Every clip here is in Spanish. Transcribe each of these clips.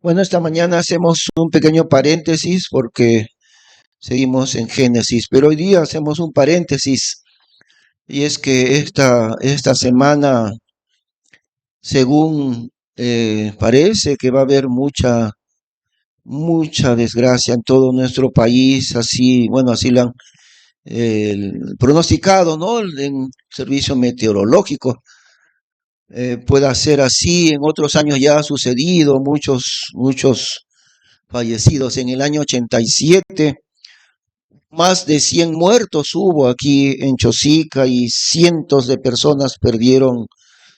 Bueno, esta mañana hacemos un pequeño paréntesis porque seguimos en Génesis, pero hoy día hacemos un paréntesis y es que esta semana, según parece que va a haber mucha desgracia en todo nuestro país, así, bueno, así lo han pronosticado, ¿no? En servicio meteorológico. Pueda ser así, en otros años ya ha sucedido, muchos fallecidos. En el año 87 más de 100 muertos hubo aquí en Chosica y cientos de personas perdieron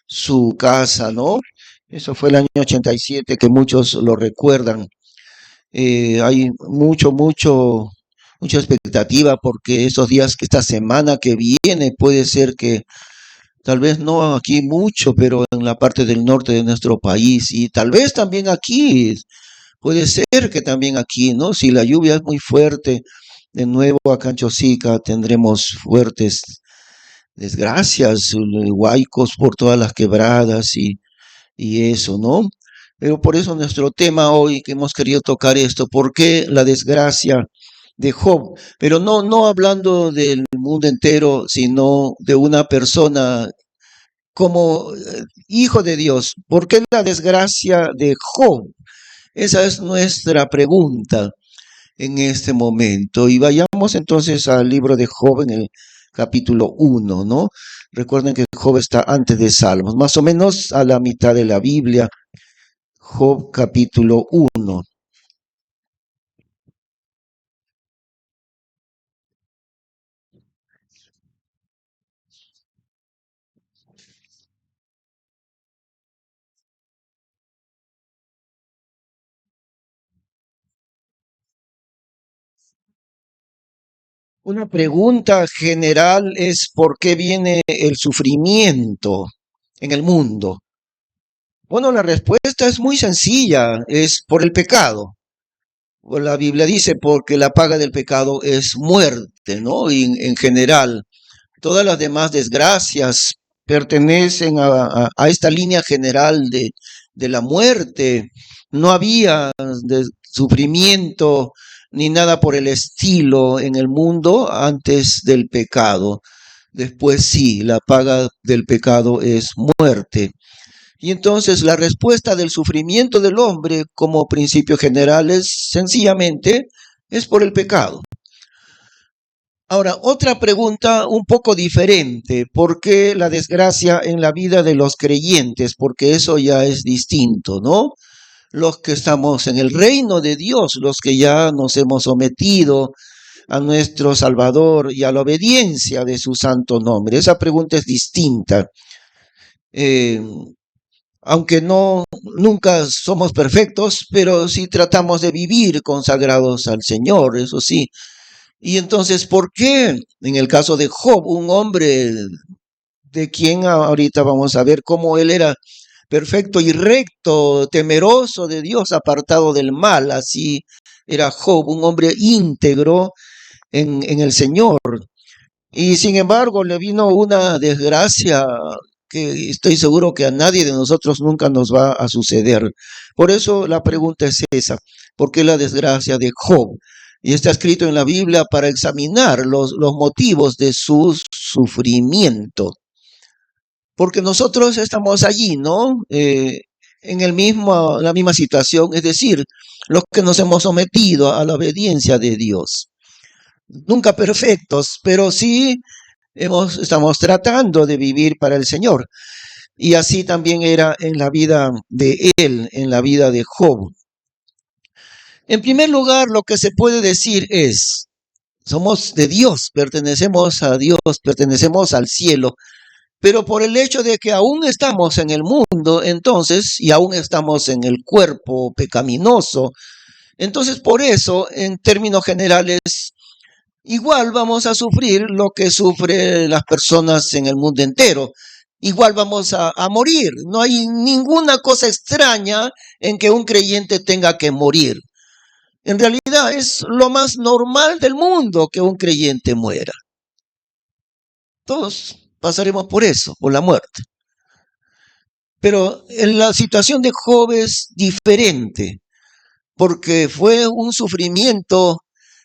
su casa, ¿no? Eso fue el año 87 que muchos lo recuerdan. Hay mucha expectativa porque estos días, que esta semana que viene, puede ser que tal vez no aquí mucho, pero en la parte del norte de nuestro país y tal vez también aquí, puede ser que también aquí, ¿no? Si la lluvia es muy fuerte, de nuevo acá en Chosica tendremos fuertes desgracias, huaicos por todas las quebradas y eso, ¿no? Pero por eso nuestro tema hoy que hemos querido tocar esto, ¿por qué la desgracia de Job? Pero no hablando del mundo entero, sino de una persona como hijo de Dios. ¿Por qué la desgracia de Job? Esa es nuestra pregunta en este momento. Y vayamos entonces al libro de Job en el capítulo 1, ¿no? Recuerden que Job está antes de Salmos, más o menos a la mitad de la Biblia. Job capítulo 1. Una pregunta general es ¿por qué viene el sufrimiento en el mundo? Bueno, la respuesta es muy sencilla, es por el pecado. La Biblia dice porque la paga del pecado es muerte, ¿no? Y en general, todas las demás desgracias pertenecen a esta línea general de la muerte. No había sufrimiento ni nada por el estilo en el mundo antes del pecado. Después sí, la paga del pecado es muerte. Y entonces la respuesta del sufrimiento del hombre como principio general es sencillamente es por el pecado. Ahora, otra pregunta un poco diferente. ¿Por qué la desgracia en la vida de los creyentes? Porque eso ya es distinto, ¿no? Los que estamos en el reino de Dios, los que ya nos hemos sometido a nuestro Salvador y a la obediencia de su santo nombre. Esa pregunta es distinta. Eh, Aunque nunca somos perfectos, pero sí tratamos de vivir consagrados al Señor, eso sí. Y entonces, ¿por qué en el caso de Job, un hombre de quien ahorita vamos a ver cómo él era perfecto y recto, temeroso de Dios, apartado del mal? Así era Job, un hombre íntegro en el Señor. Y sin embargo, le vino una desgracia que estoy seguro que a nadie de nosotros nunca nos va a suceder. Por eso la pregunta es esa, ¿por qué la desgracia de Job? Y está escrito en la Biblia para examinar los motivos de su sufrimiento. Porque nosotros estamos allí, ¿no? En la misma situación, es decir, los que nos hemos sometido a la obediencia de Dios. Nunca perfectos, pero sí estamos tratando de vivir para el Señor. Y así también era en la vida de él, en la vida de Job. En primer lugar, lo que se puede decir es, somos de Dios, pertenecemos a Dios, pertenecemos al cielo, pero por el hecho de que aún estamos en el mundo, entonces, y aún estamos en el cuerpo pecaminoso, entonces por eso, en términos generales, igual vamos a sufrir lo que sufren las personas en el mundo entero. Igual vamos a morir. No hay ninguna cosa extraña en que un creyente tenga que morir. En realidad es lo más normal del mundo que un creyente muera. Todos pasaremos por eso, por la muerte. Pero en la situación de Job es diferente. porque fue un sufrimiento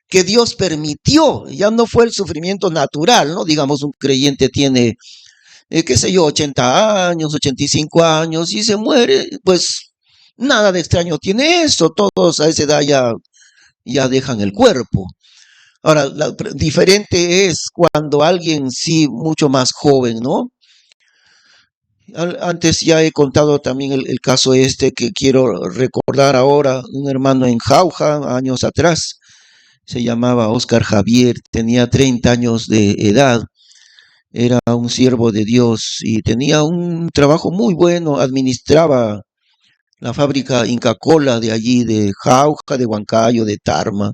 que Dios permitió, ya no fue el sufrimiento natural, ¿no? Digamos, un creyente tiene, qué sé yo, 80 años, 85 años y se muere, pues nada de extraño tiene eso, todos a esa edad ya dejan el cuerpo. Ahora, diferente es cuando alguien sí mucho más joven, ¿no? Antes ya he contado también el caso este que quiero recordar ahora, un hermano en Jauja, años atrás, se llamaba Oscar Javier, tenía 30 años de edad, era un siervo de Dios y tenía un trabajo muy bueno, administraba la fábrica Inca Kola de allí, de Jauja, de Huancayo, de Tarma.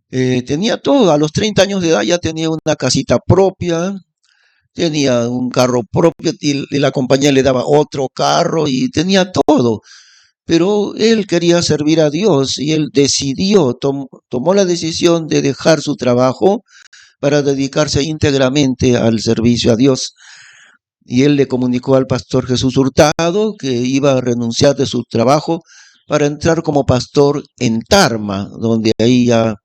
Tenía todo, a los 30 años de edad ya tenía una casita propia, tenía un carro propio y la compañía le daba otro carro y tenía todo. Pero él quería servir a Dios y él decidió, tomó la decisión de dejar su trabajo para dedicarse íntegramente al servicio a Dios. Y él le comunicó al pastor Jesús Hurtado que iba a renunciar de su trabajo para entrar como pastor en Tarma, donde ahí ya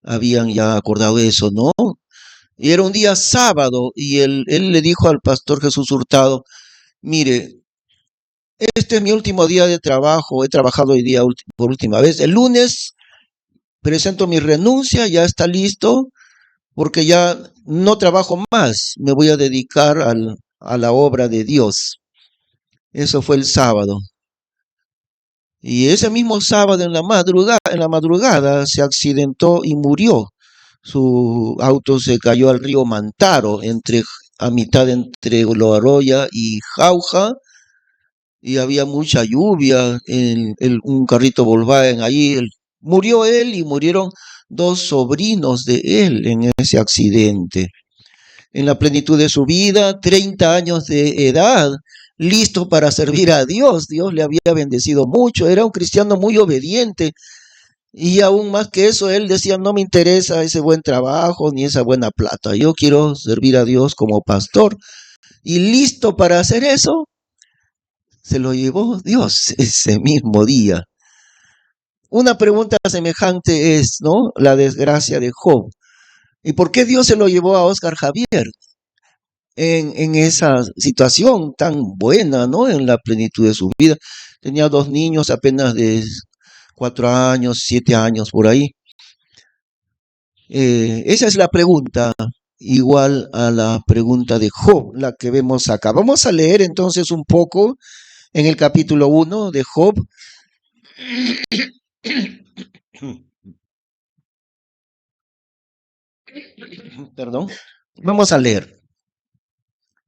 habían ya acordado eso, ¿no? Y era un día sábado y él le dijo al pastor Jesús Hurtado, mire, este es mi último día de trabajo, he trabajado hoy día por última vez. El lunes presento mi renuncia, ya está listo, porque ya no trabajo más, me voy a dedicar a la obra de Dios. Eso fue el sábado. Y ese mismo sábado en la madrugada se accidentó y murió. Su auto se cayó al río Mantaro, a mitad entre Loaroya y Jauja, y había mucha lluvia, un carrito Volkswagen allí, murió él y murieron dos sobrinos de él en ese accidente. En la plenitud de su vida, 30 años de edad, listo para servir a Dios. Dios le había bendecido mucho, era un cristiano muy obediente. Y aún más que eso, él decía, no me interesa ese buen trabajo ni esa buena plata. Yo quiero servir a Dios como pastor. Y listo para hacer eso, se lo llevó Dios ese mismo día. Una pregunta semejante es, ¿no? La desgracia de Job. ¿Y por qué Dios se lo llevó a Oscar Javier en esa situación tan buena, ¿no? En la plenitud de su vida. Tenía dos niños apenas de 4 años, 7 años por ahí. Esa es la pregunta, igual a la pregunta de Job, la que vemos acá. Vamos a leer entonces un poco en el capítulo 1 de Job. Perdón. Vamos a leer.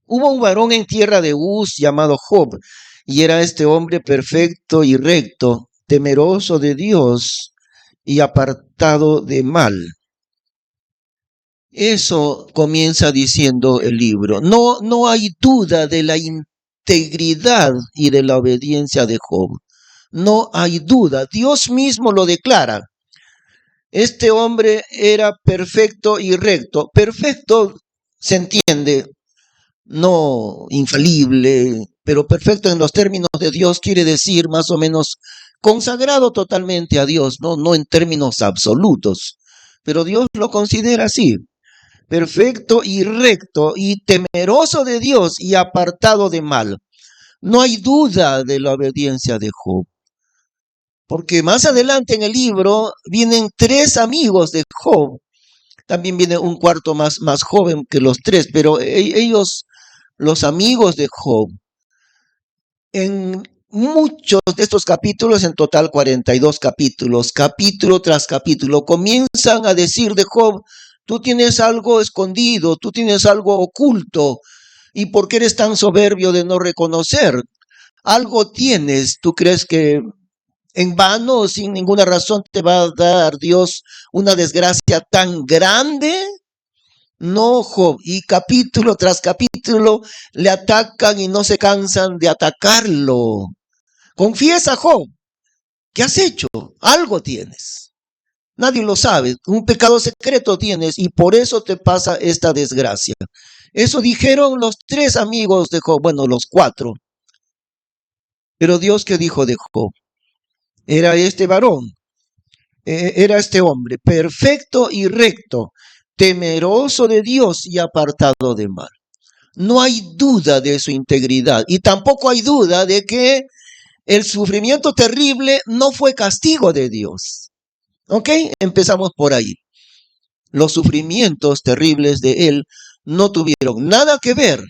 Hubo un varón en tierra de Uz llamado Job, y era este hombre perfecto y recto, temeroso de Dios y apartado de mal. Eso comienza diciendo el libro. No hay duda de la integridad y de la obediencia de Job. No hay duda. Dios mismo lo declara. Este hombre era perfecto y recto. Perfecto se entiende, no infalible, pero perfecto en los términos de Dios quiere decir más o menos consagrado totalmente a Dios, no en términos absolutos, pero Dios lo considera así, perfecto y recto y temeroso de Dios y apartado de mal. No hay duda de la obediencia de Job, porque más adelante en el libro vienen tres amigos de Job. También viene un cuarto más joven que los tres, pero ellos, los amigos de Job, en muchos de estos capítulos, en total 42 capítulos, capítulo tras capítulo, comienzan a decir de Job, tú tienes algo escondido, tú tienes algo oculto, ¿y por qué eres tan soberbio de no reconocer? Algo tienes, ¿tú crees que en vano, sin ninguna razón, te va a dar Dios una desgracia tan grande? No, Job, y capítulo tras capítulo le atacan y no se cansan de atacarlo. Confiesa, Job, ¿qué has hecho? Algo tienes. Nadie lo sabe. Un pecado secreto tienes y por eso te pasa esta desgracia. Eso dijeron los tres amigos de Job, bueno, los cuatro. Pero Dios, ¿qué dijo de Job? era este varón, era este hombre, perfecto y recto, temeroso de Dios y apartado del mal. No hay duda de su integridad y tampoco hay duda de que el sufrimiento terrible no fue castigo de Dios. ¿Ok? Empezamos por ahí. Los sufrimientos terribles de él no tuvieron nada que ver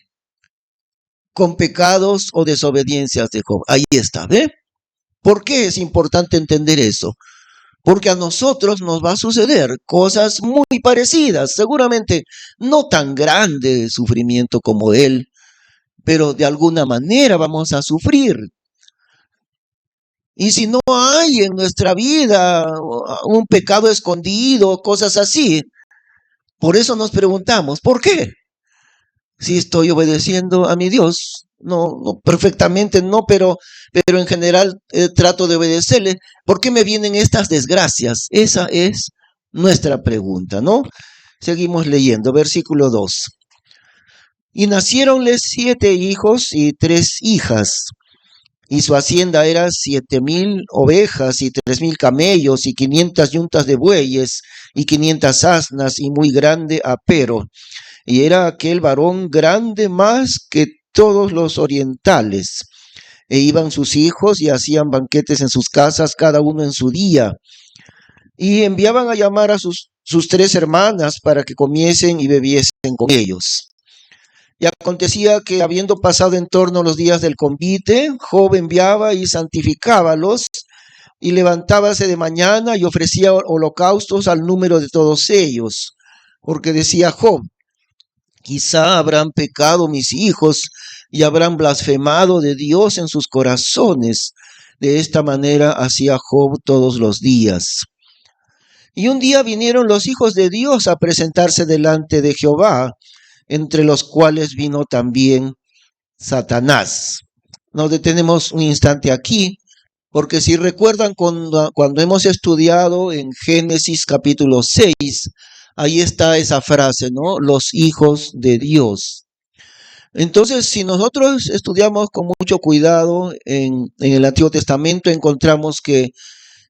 con pecados o desobediencias de Job. Ahí está, ¿ve? ¿Por qué es importante entender eso? Porque a nosotros nos va a suceder cosas muy parecidas, seguramente no tan grande sufrimiento como él, pero de alguna manera vamos a sufrir. Y si no hay en nuestra vida un pecado escondido, cosas así, por eso nos preguntamos, ¿por qué? Si estoy obedeciendo a mi Dios, no perfectamente no, pero en general trato de obedecerle. ¿Por qué me vienen estas desgracias? Esa es nuestra pregunta, ¿no? Seguimos leyendo, versículo 2. Y naciéronles 7 hijos y 3 hijas, y su hacienda era 7,000 ovejas y 3,000 camellos y 500 yuntas de bueyes y 500 asnas y muy grande apero. Y era aquel varón grande más que todos los orientales. E iban sus hijos y hacían banquetes en sus casas, cada uno en su día. Y enviaban a llamar a sus 3 hermanas para que comiesen y bebiesen con ellos. Y acontecía que, habiendo pasado en torno los días del convite, Job enviaba y santificábalos, y levantábase de mañana y ofrecía holocaustos al número de todos ellos. Porque decía Job, quizá habrán pecado mis hijos y habrán blasfemado de Dios en sus corazones. De esta manera hacía Job todos los días. Y un día vinieron los hijos de Dios a presentarse delante de Jehová, entre los cuales vino también Satanás. Nos detenemos un instante aquí, porque si recuerdan cuando hemos estudiado en Génesis capítulo 6, ahí está esa frase, ¿no? Los hijos de Dios. Entonces, si nosotros estudiamos con mucho cuidado en el Antiguo Testamento, encontramos que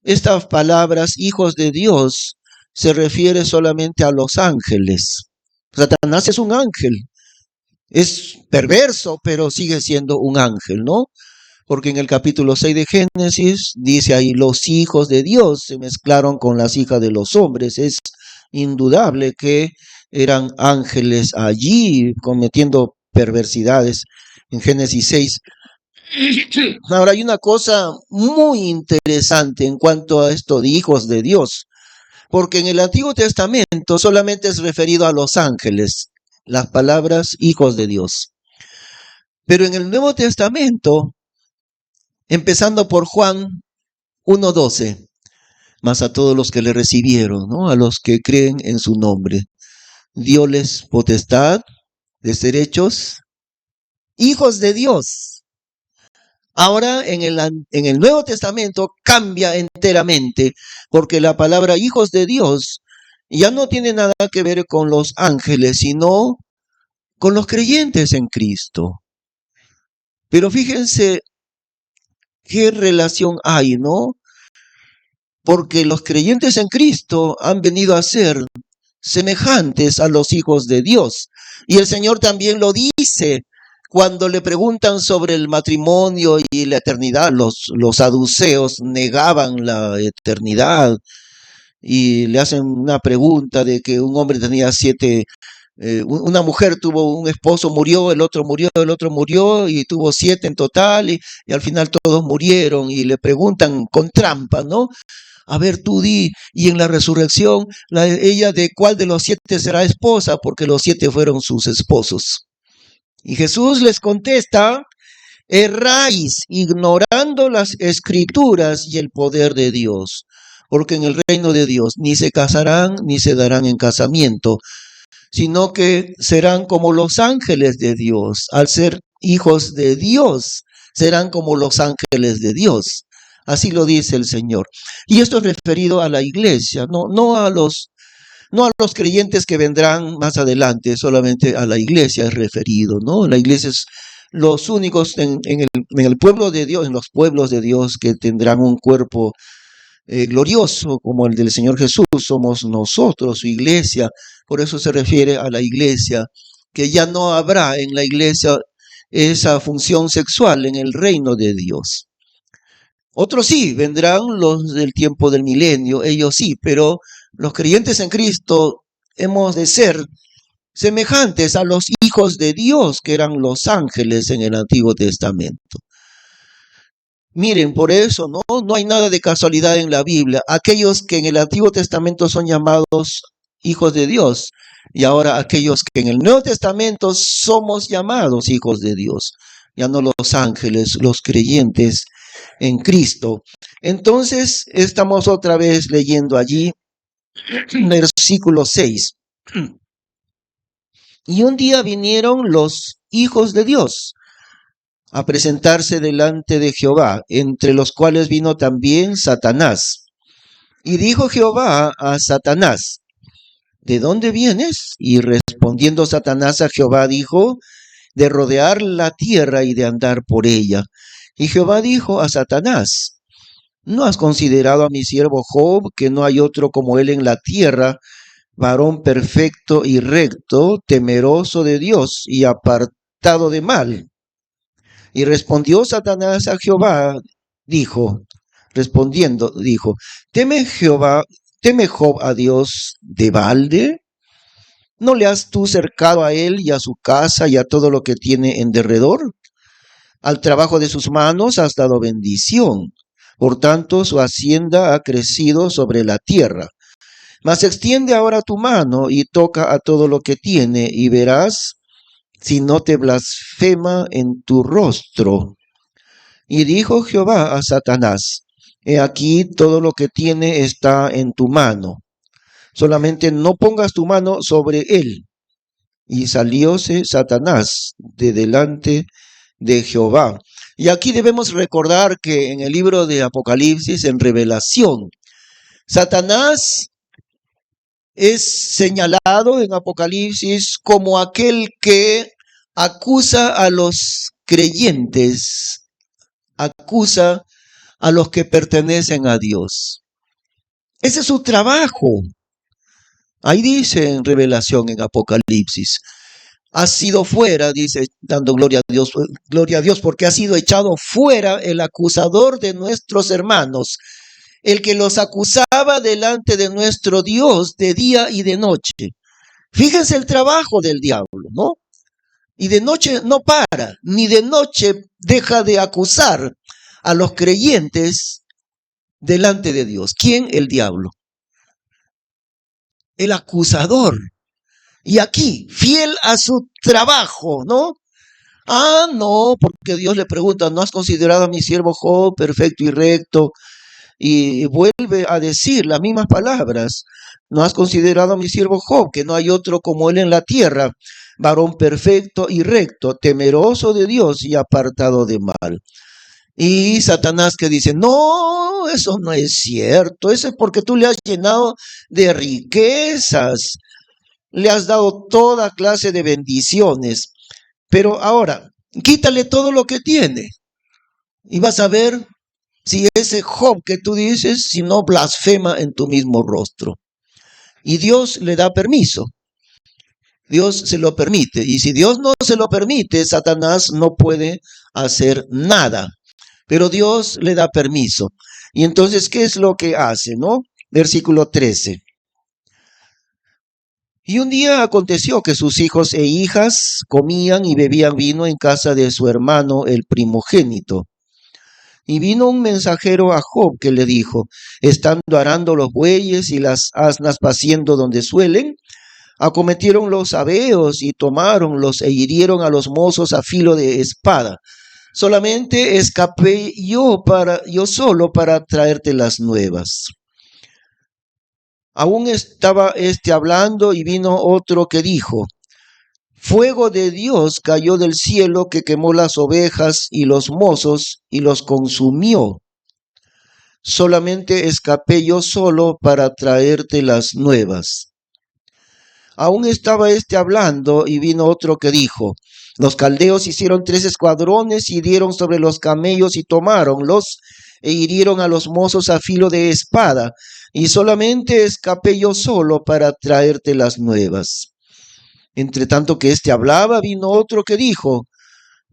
estas palabras, hijos de Dios, se refiere solamente a los ángeles. Satanás es un ángel, es perverso, pero sigue siendo un ángel, ¿no? Porque en el capítulo 6 de Génesis dice ahí, los hijos de Dios se mezclaron con las hijas de los hombres. Es indudable que eran ángeles allí cometiendo perversidades en Génesis 6. Ahora hay una cosa muy interesante en cuanto a esto de hijos de Dios, porque en el Antiguo Testamento solamente es referido a los ángeles, las palabras hijos de Dios. Pero en el Nuevo Testamento, empezando por Juan 1:12, más a todos los que le recibieron, ¿no? A los que creen en su nombre, dióles potestad de ser hechos hijos de Dios. Ahora en el Nuevo Testamento cambia enteramente, porque la palabra hijos de Dios ya no tiene nada que ver con los ángeles, sino con los creyentes en Cristo. Pero fíjense qué relación hay, ¿no? Porque los creyentes en Cristo han venido a ser semejantes a los hijos de Dios. Y el Señor también lo dice cuando le preguntan sobre el matrimonio y la eternidad. Los saduceos negaban la eternidad y le hacen una pregunta de que un hombre tenía 7, una mujer tuvo un esposo, murió el otro murió y tuvo 7 en total y al final todos murieron, y le preguntan con trampa, ¿no? A ver, tú di, y en la resurrección, ella de cuál de los 7 será esposa, porque los 7 fueron sus esposos. Y Jesús les contesta, erráis ignorando las escrituras y el poder de Dios, porque en el reino de Dios ni se casarán ni se darán en casamiento, sino que serán como los ángeles de Dios. Al ser hijos de Dios, serán como los ángeles de Dios. Así lo dice el Señor. Y esto es referido a la iglesia, no a los creyentes que vendrán más adelante, solamente a la iglesia es referido, ¿no? La iglesia es los únicos en el pueblo de Dios, en los pueblos de Dios que tendrán un cuerpo glorioso como el del Señor Jesús, somos nosotros, su iglesia. Por eso se refiere a la iglesia, que ya no habrá en la iglesia esa función sexual en el reino de Dios. Otros sí, vendrán los del tiempo del milenio, ellos sí, pero los creyentes en Cristo hemos de ser semejantes a los hijos de Dios, que eran los ángeles en el Antiguo Testamento. Miren, por eso no hay nada de casualidad en la Biblia. Aquellos que en el Antiguo Testamento son llamados hijos de Dios, y ahora aquellos que en el Nuevo Testamento somos llamados hijos de Dios, ya no los ángeles, los creyentes en Cristo. Entonces, estamos otra vez leyendo allí, versículo 6. Y un día vinieron los hijos de Dios a presentarse delante de Jehová, entre los cuales vino también Satanás. Y dijo Jehová a Satanás, ¿de dónde vienes? Y respondiendo Satanás a Jehová dijo, de rodear la tierra y de andar por ella. Y Jehová dijo a Satanás, ¿no has considerado a mi siervo Job, que no hay otro como él en la tierra, varón perfecto y recto, temeroso de Dios y apartado de mal? Y respondió Satanás a Jehová, dijo, ¿teme Job a Dios de balde? ¿No le has tú cercado a él y a su casa y a todo lo que tiene en derredor? Al trabajo de sus manos has dado bendición. Por tanto, su hacienda ha crecido sobre la tierra. Mas extiende ahora tu mano y toca a todo lo que tiene, y verás si no te blasfema en tu rostro. Y dijo Jehová a Satanás, he aquí todo lo que tiene está en tu mano, solamente no pongas tu mano sobre él. Y salióse Satanás de delante de Jehová. Y aquí debemos recordar que en el libro de Apocalipsis, en Revelación, Satanás es señalado en Apocalipsis como aquel que acusa a los creyentes, acusa a los que pertenecen a Dios. Ese es su trabajo. Ahí dice en Revelación, en Apocalipsis, ha sido fuera, dice, dando gloria a Dios, porque ha sido echado fuera el acusador de nuestros hermanos, el que los acusaba delante de nuestro Dios de día y de noche. Fíjense el trabajo del diablo, ¿no? Y de noche no para, ni de noche deja de acusar a los creyentes delante de Dios. ¿Quién? El diablo. El acusador. Y aquí, fiel a su trabajo, ¿no? No, porque Dios le pregunta, ¿no has considerado a mi siervo Job perfecto y recto? Y vuelve a decir las mismas palabras. ¿No has considerado a mi siervo Job, que no hay otro como él en la tierra, varón perfecto y recto, temeroso de Dios y apartado de mal? Y Satanás que dice, no, eso no es cierto, eso es porque tú le has llenado de riquezas, le has dado toda clase de bendiciones, pero ahora, quítale todo lo que tiene y vas a ver si ese Job que tú dices, si no blasfema en tu mismo rostro. Y Dios le da permiso. Dios se lo permite. Y si Dios no se lo permite, Satanás no puede hacer nada. Pero Dios le da permiso. Y entonces, ¿qué es lo que hace, no? Versículo 13. Y un día aconteció que sus hijos e hijas comían y bebían vino en casa de su hermano, el primogénito. Y vino un mensajero a Job que le dijo, estando arando los bueyes y las asnas paciendo donde suelen, acometieron los sabeos y tomáronlos e hirieron a los mozos a filo de espada. Solamente escapé yo solo para traerte las nuevas. Aún estaba hablando y vino otro que dijo, fuego de Dios cayó del cielo que quemó las ovejas y los mozos y los consumió. Solamente escapé yo solo para traerte las nuevas. Aún estaba hablando y vino otro que dijo, Los caldeos hicieron 3 escuadrones y dieron sobre los camellos y tomáronlos e hirieron a los mozos a filo de espada. Y solamente escapé yo solo para traerte las nuevas. Entre tanto que éste hablaba, vino otro que dijo: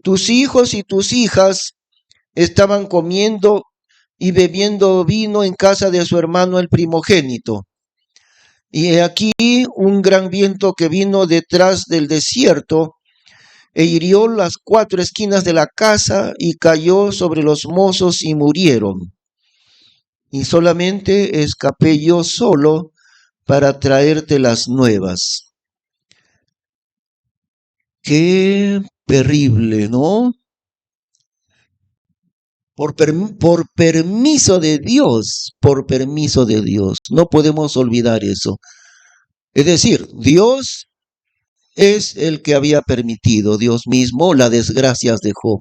tus hijos y tus hijas estaban comiendo y bebiendo vino en casa de su hermano el primogénito. Y he aquí un gran viento que vino detrás del desierto e hirió las 4 esquinas de la casa y cayó sobre los mozos y murieron. Y solamente escapé yo solo para traerte las nuevas. Qué terrible, ¿no? Por permiso de Dios, no podemos olvidar eso. Es decir, Dios es el que había permitido, Dios mismo, las desgracias de Job.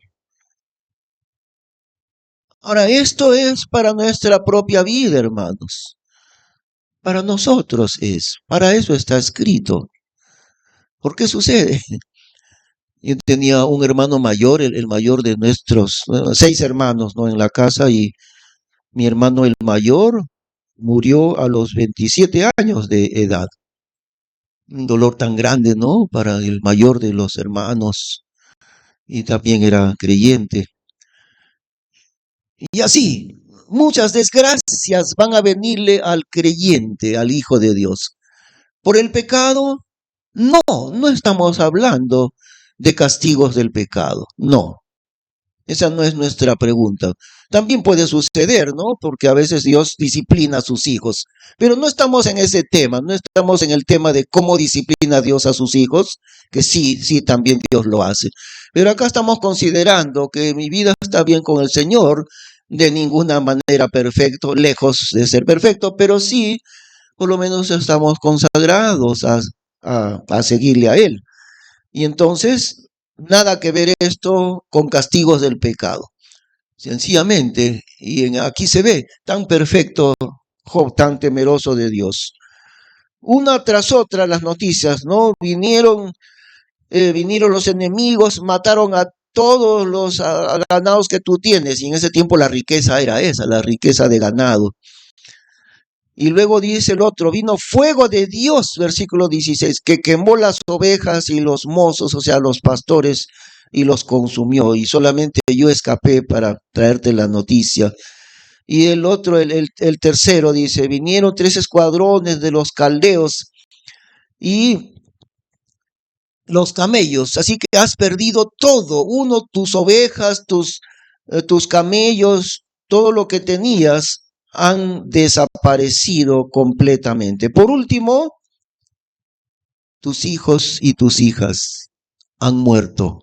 Ahora, esto es para nuestra propia vida, hermanos. Para nosotros es, para eso está escrito. ¿Por qué sucede? Yo tenía un hermano mayor, el mayor de nuestros 6 hermanos, ¿no?, en la casa, y mi hermano el mayor murió a los 27 años de edad. Un dolor tan grande, ¿no?, para el mayor de los hermanos, y también era creyente. Y así, muchas desgracias van a venirle al creyente, al Hijo de Dios. ¿Por el pecado? No estamos hablando de castigos del pecado, no. Esa no es nuestra pregunta. También puede suceder, ¿no? Porque a veces Dios disciplina a sus hijos. Pero no estamos en ese tema, no estamos en el tema de cómo disciplina Dios a sus hijos, que sí, también Dios lo hace. Pero acá estamos considerando que mi vida está bien con el Señor, de ninguna manera perfecto, lejos de ser perfecto, pero sí, por lo menos estamos consagrados a seguirle a Él. Y entonces, nada que ver esto con castigos del pecado. Sencillamente, y aquí se ve, tan perfecto Job, tan temeroso de Dios. Una tras otra las noticias, ¿no? Vinieron los enemigos, mataron a todos los ganados que tú tienes. Y en ese tiempo la riqueza era esa, la riqueza de ganado. Y luego dice el otro, vino fuego de Dios, versículo 16, que quemó las ovejas y los mozos, o sea, los pastores, y los consumió. Y solamente yo escapé para traerte la noticia. Y el otro, el tercero, dice, vinieron 3 escuadrones de los caldeos y los camellos. Así que has perdido todo, tus ovejas, tus camellos, todo lo que tenías han desaparecido completamente. Por último, tus hijos y tus hijas han muerto.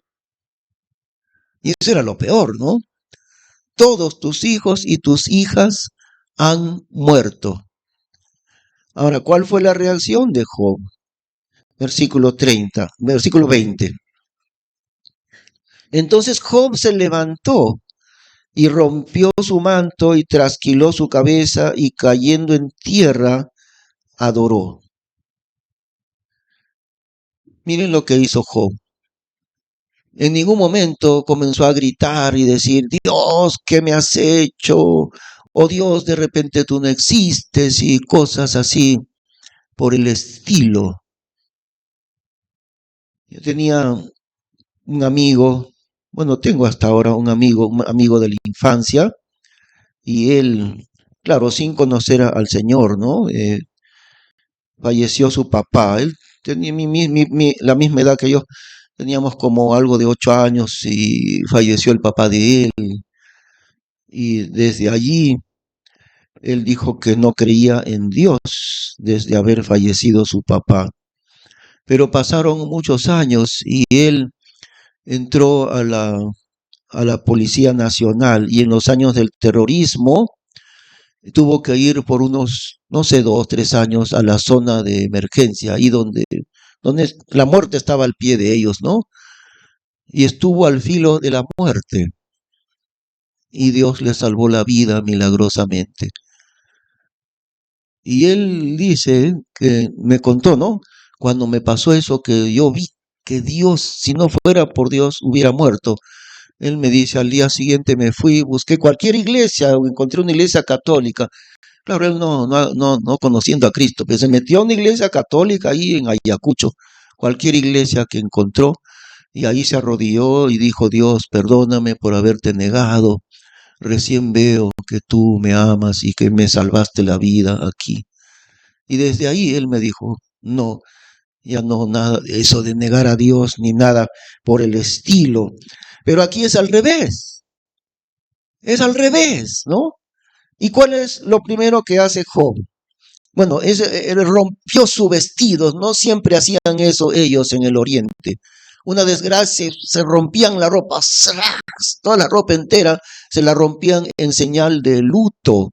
Y eso era lo peor, ¿no? Todos tus hijos y tus hijas han muerto. Ahora, ¿cuál fue la reacción de Job? Versículo 20. Entonces Job se levantó y rompió su manto y trasquiló su cabeza y cayendo en tierra adoró. Miren lo que hizo Job. En ningún momento comenzó a gritar y decir, Dios, ¿qué me has hecho? O Dios, de repente tú no existes, y cosas así por el estilo. Yo tenía un amigo, bueno, tengo hasta ahora un amigo de la infancia, y él, claro, sin conocer al Señor, ¿no? Falleció su papá. Él tenía la misma edad que yo. Teníamos como algo de 8 años y falleció el papá de él. Y desde allí, él dijo que no creía en Dios desde haber fallecido su papá. Pero pasaron muchos años y él entró a la Policía Nacional, y en los años del terrorismo tuvo que ir por unos, no sé, 2, 3 años a la zona de emergencia, ahí donde la muerte estaba al pie de ellos, ¿no? Y estuvo al filo de la muerte. Y Dios le salvó la vida milagrosamente. Y él dice que me contó, ¿no? Cuando me pasó eso, que yo vi que Dios, si no fuera por Dios, hubiera muerto. Él me dice, al día siguiente me fui, busqué cualquier iglesia, encontré una iglesia católica. Claro, él no conociendo a Cristo, pero se metió a una iglesia católica ahí en Ayacucho, cualquier iglesia que encontró, y ahí se arrodilló y dijo, Dios, perdóname por haberte negado. Recién veo que tú me amas y que me salvaste la vida aquí. Y desde ahí él me dijo, no, ya no nada de eso de negar a Dios ni nada por el estilo. Pero aquí es al revés, ¿no? ¿Y cuál es lo primero que hace Job? Bueno, él rompió su vestido, no siempre hacían eso ellos en el oriente. Una desgracia, se rompían la ropa, ¡zras! Toda la ropa entera se la rompían en señal de luto.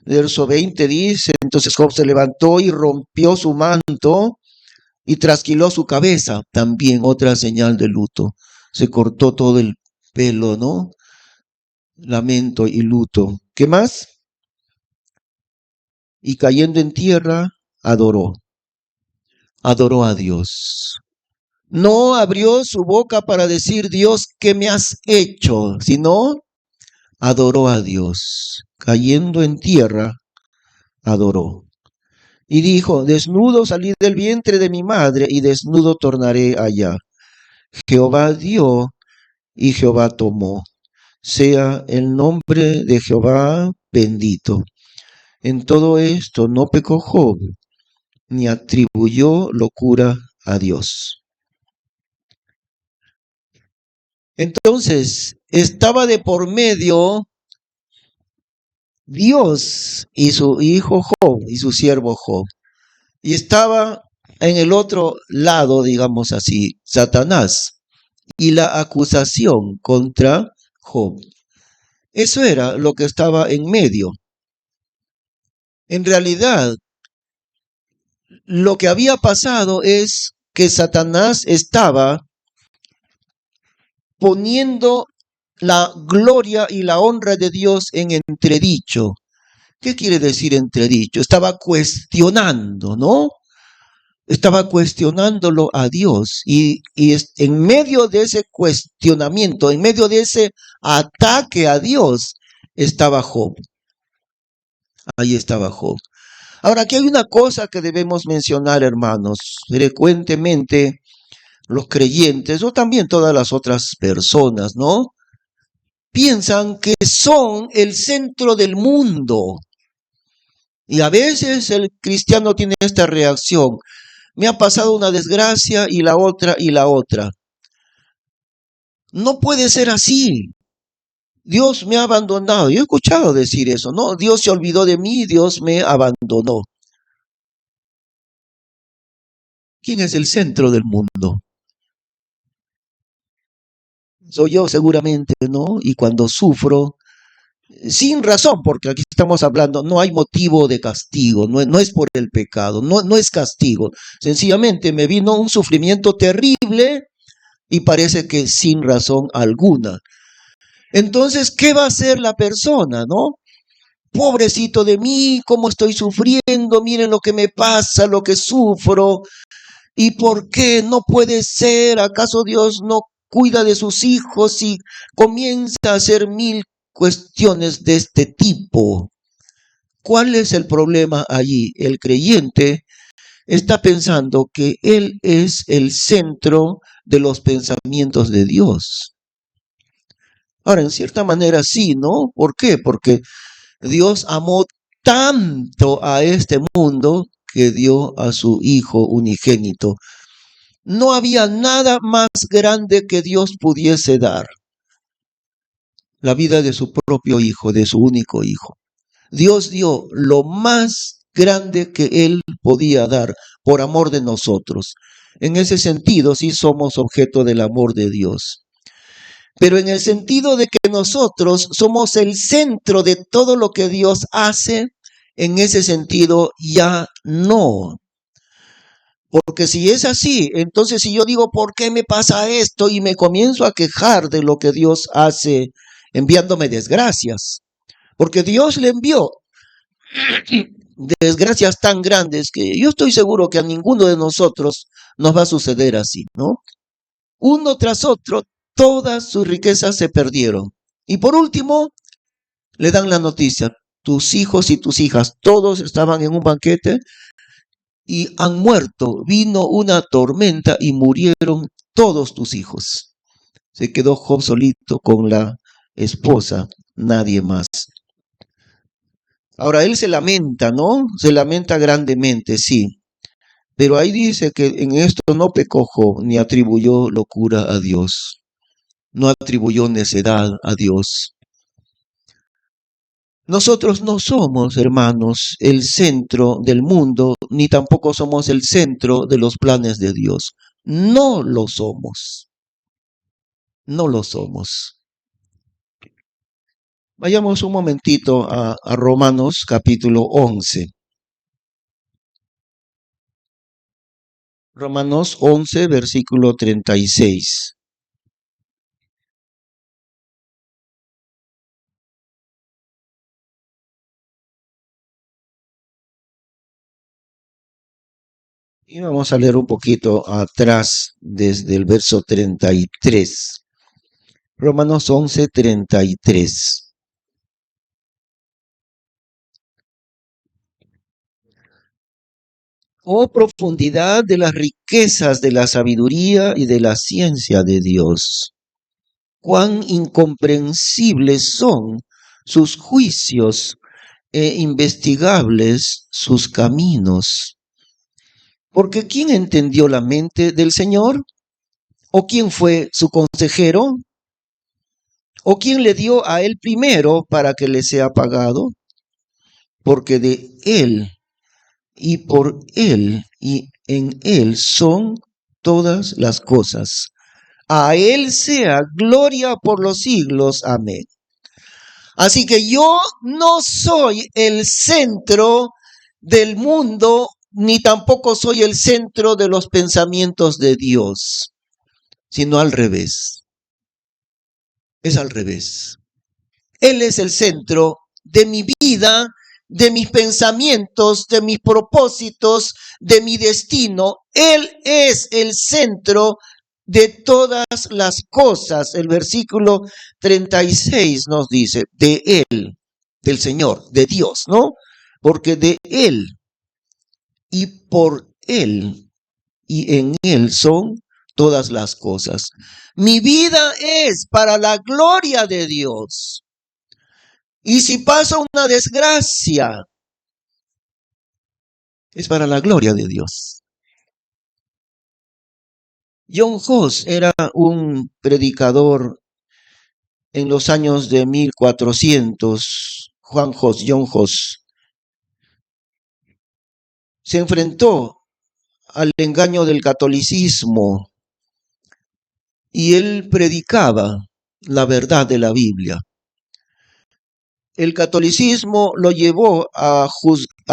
Verso 20 dice, entonces Job se levantó y rompió su manto y trasquiló su cabeza, también otra señal de luto. Se cortó todo el pelo, ¿no? Lamento y luto. ¿Qué más? Y cayendo en tierra, adoró a Dios. No abrió su boca para decir, Dios, ¿qué me has hecho? Sino adoró a Dios. Cayendo en tierra, adoró. Y dijo, desnudo salí del vientre de mi madre y desnudo tornaré allá. Jehová dio y Jehová tomó. Sea el nombre de Jehová bendito. En todo esto no pecó Job, ni atribuyó locura a Dios. Entonces, estaba de por medio Dios y su hijo Job y su siervo Job. Y estaba en el otro lado, digamos así, Satanás y la acusación contra Job. Eso era lo que estaba en medio. En realidad, lo que había pasado es que Satanás estaba poniendo la gloria y la honra de Dios en entredicho. ¿Qué quiere decir entredicho? Estaba cuestionando, ¿no? Estaba cuestionándolo a Dios y en medio de ese cuestionamiento, en medio de ese ataque a Dios, estaba Job. Ahí estaba Job. Ahora, aquí hay una cosa que debemos mencionar, hermanos. Frecuentemente los creyentes, o también todas las otras personas, ¿no? Piensan que son el centro del mundo. Y a veces el cristiano tiene esta reacción. Me ha pasado una desgracia y la otra y la otra. No puede ser así. Dios me ha abandonado. Yo he escuchado decir eso, ¿no? Dios se olvidó de mí, Dios me abandonó. ¿Quién es el centro del mundo? Soy yo seguramente, ¿no? Y cuando sufro, sin razón, porque aquí estamos hablando, no hay motivo de castigo, no es por el pecado, no es castigo. Sencillamente me vino un sufrimiento terrible y parece que sin razón alguna. Entonces, ¿qué va a hacer la persona, no? Pobrecito de mí, cómo estoy sufriendo, miren lo que me pasa, lo que sufro. ¿Y por qué no puede ser? ¿Acaso Dios no cuida de sus hijos y comienza a hacer mil cuestiones de este tipo? ¿Cuál es el problema allí? El creyente está pensando que Él es el centro de los pensamientos de Dios. Ahora, en cierta manera sí, ¿no? ¿Por qué? Porque Dios amó tanto a este mundo que dio a su Hijo unigénito. No había nada más grande que Dios pudiese dar. La vida de su propio Hijo, de su único Hijo. Dios dio lo más grande que Él podía dar por amor de nosotros. En ese sentido, sí somos objeto del amor de Dios. Pero en el sentido de que nosotros somos el centro de todo lo que Dios hace, en ese sentido ya no. Porque si es así, entonces si yo digo, ¿por qué me pasa esto? Y me comienzo a quejar de lo que Dios hace enviándome desgracias. Porque Dios le envió desgracias tan grandes que yo estoy seguro que a ninguno de nosotros nos va a suceder así, ¿no? Uno tras otro, todas sus riquezas se perdieron. Y por último, le dan la noticia, tus hijos y tus hijas, todos estaban en un banquete y han muerto. Vino una tormenta y murieron todos tus hijos. Se quedó Job solito con la esposa, nadie más. Ahora él se lamenta, ¿no? Se lamenta grandemente, sí. Pero ahí dice que en esto no pecó Job, ni atribuyó locura a Dios. No atribuyó necedad a Dios. Nosotros no somos, hermanos, el centro del mundo, ni tampoco somos el centro de los planes de Dios. No lo somos. No lo somos. Vayamos un momentito a Romanos capítulo 11. Romanos 11, versículo 36. Y vamos a leer un poquito atrás desde el verso 33. Romanos 11, 33. Oh profundidad de las riquezas de la sabiduría y de la ciencia de Dios. Cuán incomprensibles son sus juicios e investigables sus caminos. Porque ¿quién entendió la mente del Señor? ¿O quién fue su consejero? ¿O quién le dio a él primero para que le sea pagado? Porque de él y por él y en él son todas las cosas. A él sea gloria por los siglos. Amén. Así que yo no soy el centro del mundo, ni tampoco soy el centro de los pensamientos de Dios, sino al revés. Es al revés. Él es el centro de mi vida, de mis pensamientos, de mis propósitos, de mi destino. Él es el centro de todas las cosas. El versículo 36 nos dice, de Él, del Señor, de Dios, ¿no? Porque de Él y por Él y en Él son todas las cosas. Mi vida es para la gloria de Dios. Y si pasa una desgracia, es para la gloria de Dios. John Hus era un predicador en los años de 1400. John Hus se enfrentó al engaño del catolicismo y él predicaba la verdad de la Biblia. El catolicismo lo llevó a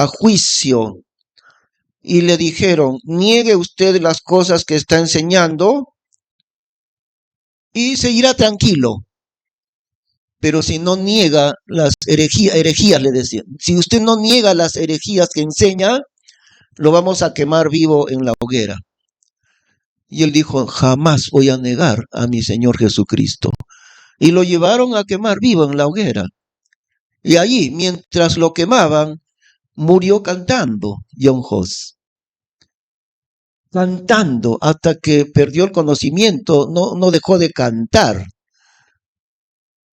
juicio y le dijeron, niegue usted las cosas que está enseñando y seguirá tranquilo. Pero si no niega las herejías le decían, si usted no niega las herejías que enseña, lo vamos a quemar vivo en la hoguera. Y él dijo, jamás voy a negar a mi Señor Jesucristo. Y lo llevaron a quemar vivo en la hoguera. Y allí, mientras lo quemaban, murió cantando John Hus. Cantando hasta que perdió el conocimiento, no dejó de cantar.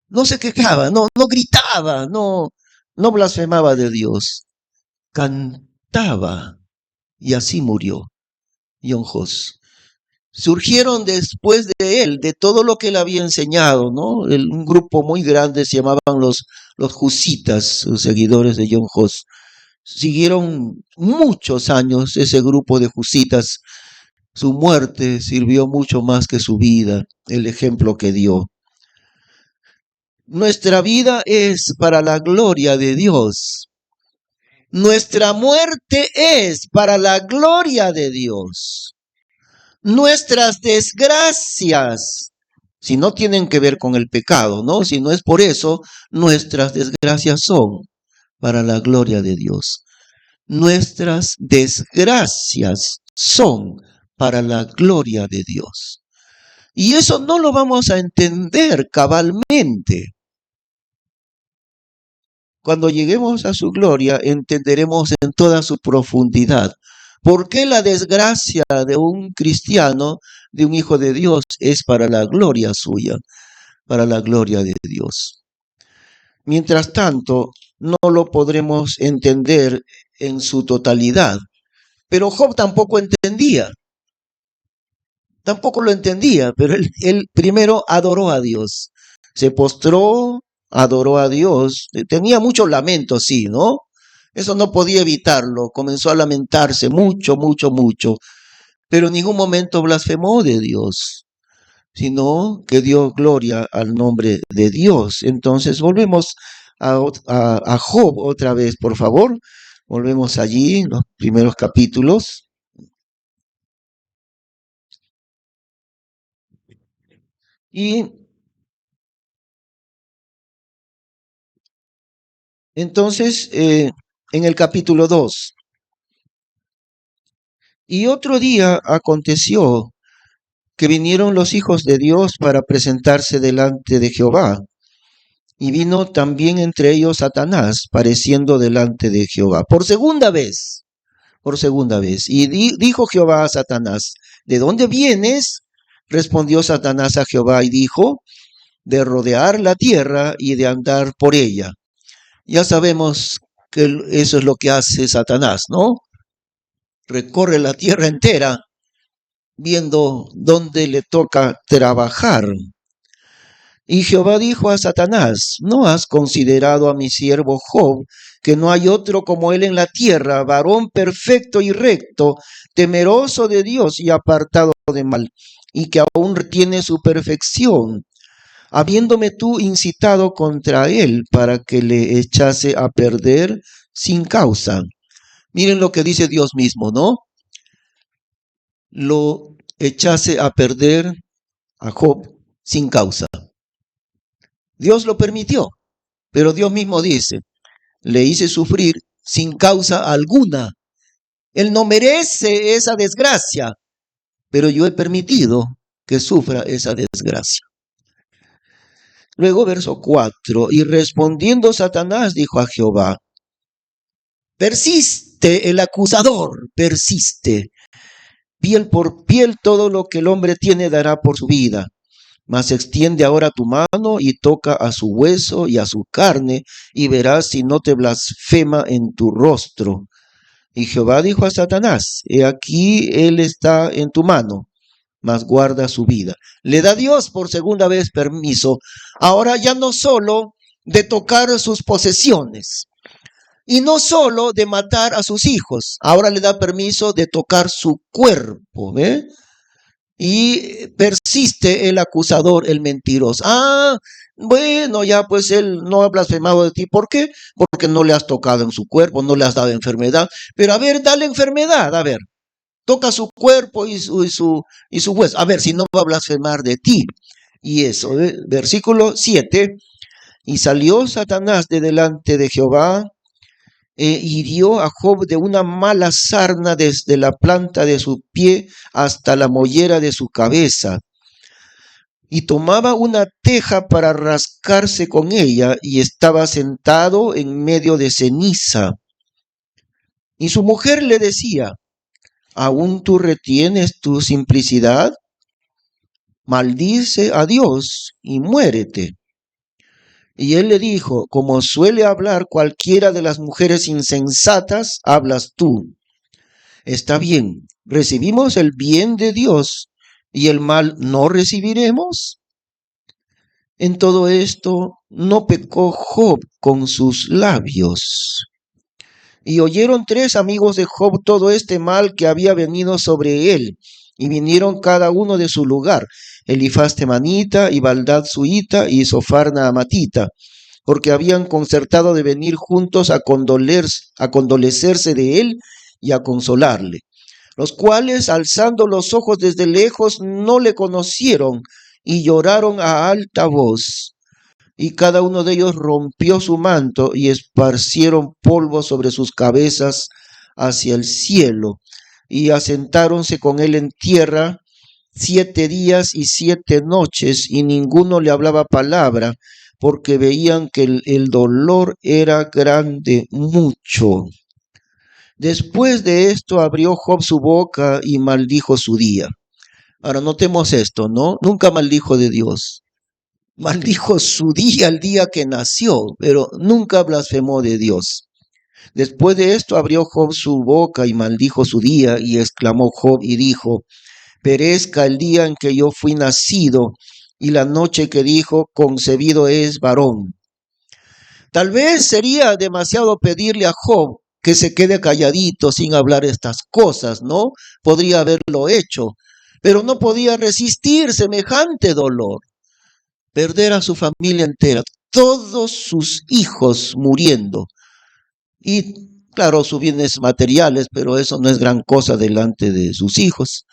No se quejaba, no gritaba, no blasfemaba de Dios. Cantaba y así murió John Hus. Surgieron después de él, de todo lo que él había enseñado, ¿no? Un grupo muy grande se llamaban los husitas, los seguidores de John Hus. Siguieron muchos años ese grupo de husitas. Su muerte sirvió mucho más que su vida, el ejemplo que dio. Nuestra vida es para la gloria de Dios. Nuestra muerte es para la gloria de Dios. Nuestras desgracias, si no tienen que ver con el pecado, ¿no? Si no es por eso, nuestras desgracias son para la gloria de Dios. Nuestras desgracias son para la gloria de Dios. Y eso no lo vamos a entender cabalmente. Cuando lleguemos a su gloria, entenderemos en toda su profundidad por qué la desgracia de un cristiano, de un hijo de Dios, es para la gloria suya, para la gloria de Dios. Mientras tanto, no lo podremos entender en su totalidad. Pero Job tampoco entendía. Tampoco lo entendía, pero él primero adoró a Dios. Se postró, adoró a Dios. Tenía mucho lamento, sí, ¿no? Eso no podía evitarlo. Comenzó a lamentarse mucho, mucho, mucho. Pero en ningún momento blasfemó de Dios, sino que dio gloria al nombre de Dios. Entonces volvemos a Job otra vez, por favor. Volvemos allí, en los primeros capítulos. Y entonces, en el capítulo 2, y otro día aconteció que vinieron los hijos de Dios para presentarse delante de Jehová. Y vino también entre ellos Satanás, pareciendo delante de Jehová, por segunda vez. Y dijo Jehová a Satanás, ¿de dónde vienes? Respondió Satanás a Jehová y dijo, de rodear la tierra y de andar por ella. Ya sabemos que eso es lo que hace Satanás, ¿no? Recorre la tierra entera viendo dónde le toca trabajar. Y Jehová dijo a Satanás, ¿no has considerado a mi siervo Job, que no hay otro como él en la tierra, varón perfecto y recto, temeroso de Dios y apartado de mal, y que aún retiene su perfección, habiéndome tú incitado contra él para que le echase a perder sin causa? Miren lo que dice Dios mismo, ¿no? Lo echase a perder a Job sin causa. Dios lo permitió, pero Dios mismo dice, le hice sufrir sin causa alguna. Él no merece esa desgracia, pero yo he permitido que sufra esa desgracia. Luego verso 4, y respondiendo Satanás dijo a Jehová, persiste el acusador, persiste. Piel por piel todo lo que el hombre tiene dará por su vida. Mas extiende ahora tu mano y toca a su hueso y a su carne, y verás si no te blasfema en tu rostro. Y Jehová dijo a Satanás, he aquí él está en tu mano, mas guarda su vida. Le da Dios por segunda vez permiso, ahora ya no solo de tocar sus posesiones, y no solo de matar a sus hijos, ahora le da permiso de tocar su cuerpo, ¿ve? Y persiste el acusador, el mentiroso. Bueno, ya pues él no ha blasfemado de ti. ¿Por qué? Porque no le has tocado en su cuerpo, no le has dado enfermedad. Pero a ver, dale enfermedad, a ver. Toca su cuerpo y su hueso. A ver, si no va a blasfemar de ti. Y eso, versículo 7. Y salió Satanás de delante de Jehová, hirió a Job de una mala sarna desde la planta de su pie hasta la mollera de su cabeza. Y tomaba una teja para rascarse con ella, y estaba sentado en medio de ceniza. Y su mujer le decía, ¿aún tú retienes tu simplicidad? Maldice a Dios y muérete. Y él le dijo, como suele hablar cualquiera de las mujeres insensatas, hablas tú. Está bien, recibimos el bien de Dios y el mal no recibiremos. En todo esto no pecó Job con sus labios. Y oyeron 3 amigos de Job todo este mal que había venido sobre él, y vinieron cada uno de su lugar, Elifaz temanita, y Baldad suita, y Sofarna amatita, porque habían concertado de venir juntos a condolecerse de él y a consolarle, los cuales, alzando los ojos desde lejos, no le conocieron, y lloraron a alta voz. Y cada uno de ellos rompió su manto y esparcieron polvo sobre sus cabezas hacia el cielo. y asentáronse con él en tierra 7 días y 7 noches, y ninguno le hablaba palabra, porque veían que el dolor era grande mucho. Después de esto abrió Job su boca y maldijo su día. Ahora notemos esto, ¿no? Nunca maldijo de Dios. Maldijo su día, el día que nació, pero nunca blasfemó de Dios. Después de esto abrió Job su boca y maldijo su día, y exclamó Job y dijo: perezca el día en que yo fui nacido, y la noche que dijo, concebido es varón. Tal vez sería demasiado pedirle a Job que se quede calladito sin hablar estas cosas, ¿no? Podría haberlo hecho, pero no podía resistir semejante dolor. Perder a su familia entera, todos sus hijos muriendo. Y claro, sus bienes materiales, pero eso no es gran cosa delante de sus hijos.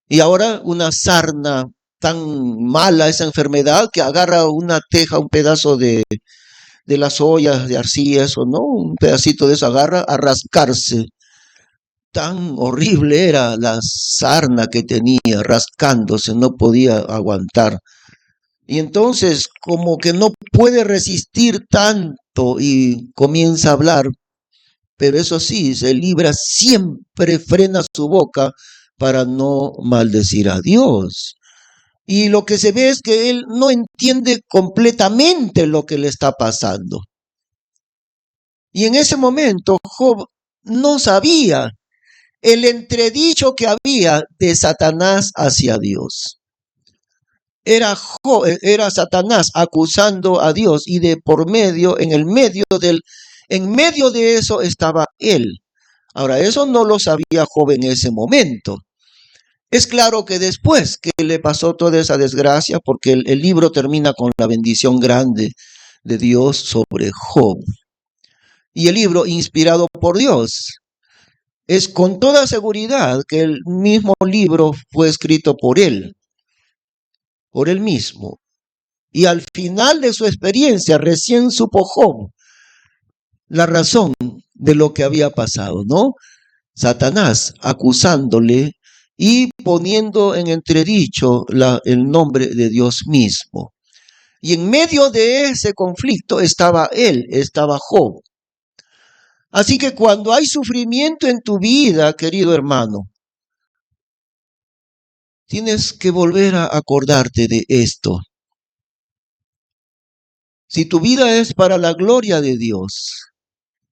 Y ahora una sarna tan mala, esa enfermedad, que agarra una teja, un pedazo de las ollas de arcilla, eso, ¿no? Un pedacito de eso agarra a rascarse. Tan horrible era la sarna que tenía, rascándose, no podía aguantar. Y entonces como que no puede resistir tanto y comienza a hablar, pero eso sí, se libra, siempre frena su boca para no maldecir a Dios. Y lo que se ve es que él no entiende completamente lo que le está pasando. Y en ese momento Job no sabía el entredicho que había de Satanás hacia Dios. Era Satanás acusando a Dios, y de por medio, en medio de eso estaba él. Ahora, eso no lo sabía Job en ese momento. Es claro que después que le pasó toda esa desgracia, porque el libro termina con la bendición grande de Dios sobre Job. Y el libro, inspirado por Dios, es con toda seguridad que el mismo libro fue escrito por él mismo. Y al final de su experiencia recién supo Job la razón de lo que había pasado, ¿no? Satanás acusándole y poniendo en entredicho el nombre de Dios mismo. Y en medio de ese conflicto estaba él, estaba Job. Así que cuando hay sufrimiento en tu vida, querido hermano, tienes que volver a acordarte de esto. Si tu vida es para la gloria de Dios,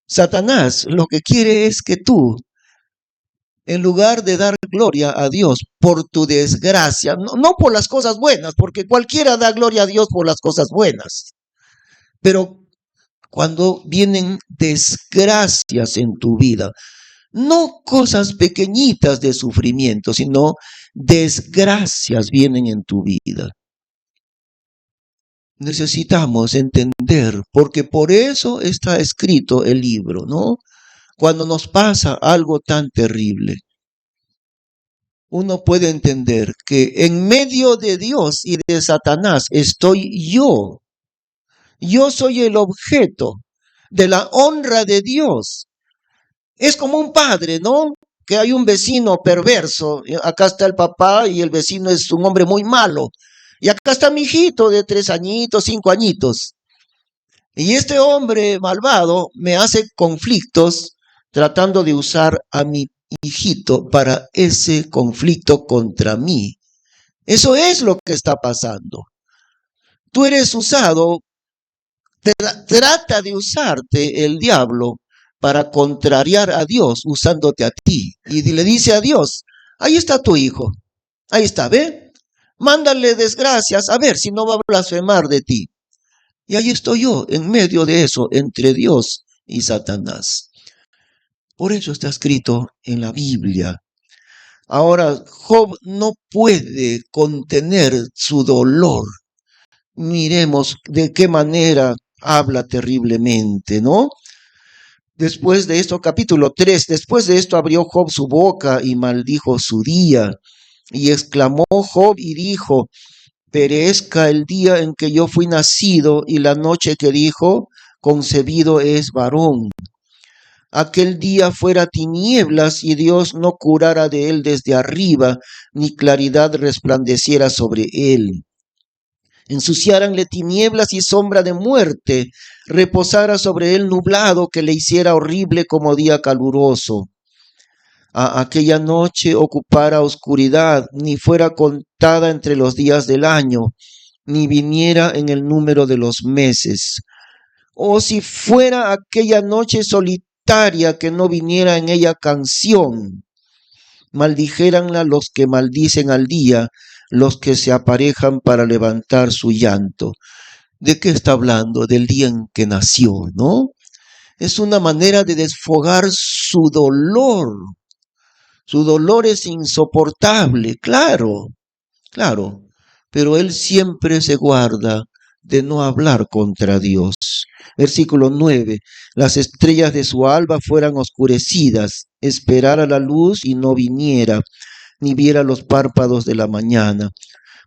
Satanás lo que quiere es que tú, en lugar de dar gloria a Dios por tu desgracia, no por las cosas buenas, porque cualquiera da gloria a Dios por las cosas buenas, pero cuando vienen desgracias en tu vida, no cosas pequeñitas de sufrimiento, sino desgracias vienen en tu vida. Necesitamos entender, porque por eso está escrito el libro, ¿no? Cuando nos pasa algo tan terrible, uno puede entender que en medio de Dios y de Satanás estoy yo. Yo soy el objeto de la honra de Dios. Es como un padre, ¿no? Que hay un vecino perverso. Acá está el papá y el vecino es un hombre muy malo. Y acá está mi hijito de 3 añitos, 5 añitos. Y este hombre malvado me hace conflictos tratando de usar a mi hijito para ese conflicto contra mí. Eso es lo que está pasando. Tú eres usado, trata de usarte el diablo para contrariar a Dios usándote a ti. Y le dice a Dios, ahí está tu hijo, ahí está, ¿ve? Mándale desgracias, a ver si no va a blasfemar de ti. Y ahí estoy yo, en medio de eso, entre Dios y Satanás. Por eso está escrito en la Biblia. Ahora, Job no puede contener su dolor. Miremos de qué manera habla terriblemente, ¿no? Después de esto, capítulo 3, después de esto abrió Job su boca y maldijo su día. Y exclamó Job y dijo, perezca el día en que yo fui nacido y la noche que dijo, concebido es varón. aquel día fuera tinieblas y Dios no curara de él desde arriba, ni claridad resplandeciera sobre él. Ensuciáranle tinieblas y sombra de muerte, reposara sobre él nublado que le hiciera horrible como día caluroso. A aquella noche ocupara oscuridad, ni fuera contada entre los días del año, ni viniera en el número de los meses. O si fuera aquella noche solitaria que no viniera en ella canción. Maldijéranla los que maldicen al día, los que se aparejan para levantar su llanto. ¿De qué está hablando? Del día en que nació, ¿no? Es una manera de desfogar su dolor. Su dolor es insoportable, claro, claro, pero él siempre se guarda de no hablar contra Dios. Versículo 9. Las estrellas de su alba fueran oscurecidas, esperara la luz y no viniera, ni viera los párpados de la mañana,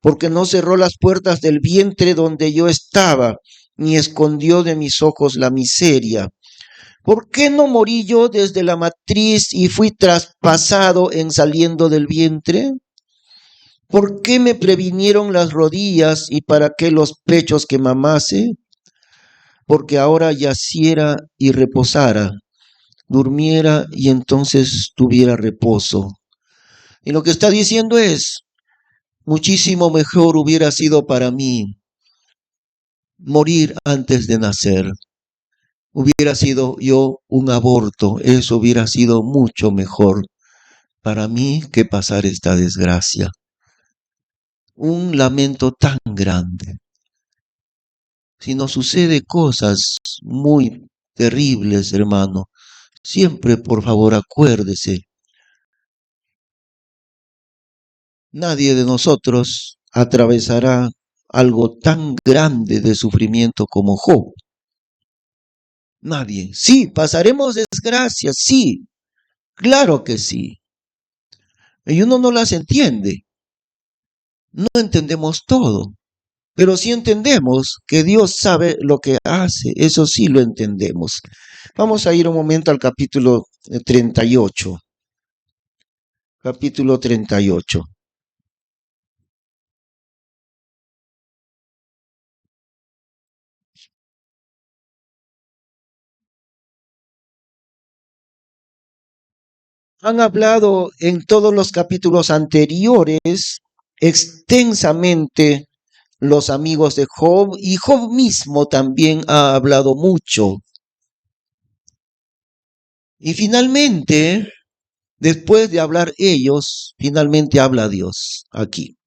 porque no cerró las puertas del vientre donde yo estaba, ni escondió de mis ojos la miseria. ¿Por qué no morí yo desde la matriz y fui traspasado en saliendo del vientre? ¿Por qué me previnieron las rodillas y para qué los pechos que mamase? Porque ahora yaciera y reposara, durmiera y entonces tuviera reposo. Y lo que está diciendo es, muchísimo mejor hubiera sido para mí morir antes de nacer. Hubiera sido yo un aborto, eso hubiera sido mucho mejor para mí que pasar esta desgracia. Un lamento tan grande. Si nos sucede cosas muy terribles, hermano, siempre por favor acuérdese, nadie de nosotros atravesará algo tan grande de sufrimiento como Job. Nadie. Sí, pasaremos desgracias, sí, claro que sí. Y uno no las entiende. No entendemos todo, pero sí entendemos que Dios sabe lo que hace, eso sí lo entendemos. Vamos a ir un momento al capítulo 38. Capítulo 38. Han hablado en todos los capítulos anteriores extensamente los amigos de Job y Job mismo también ha hablado mucho. Y finalmente, después de hablar ellos, finalmente habla Dios aquí.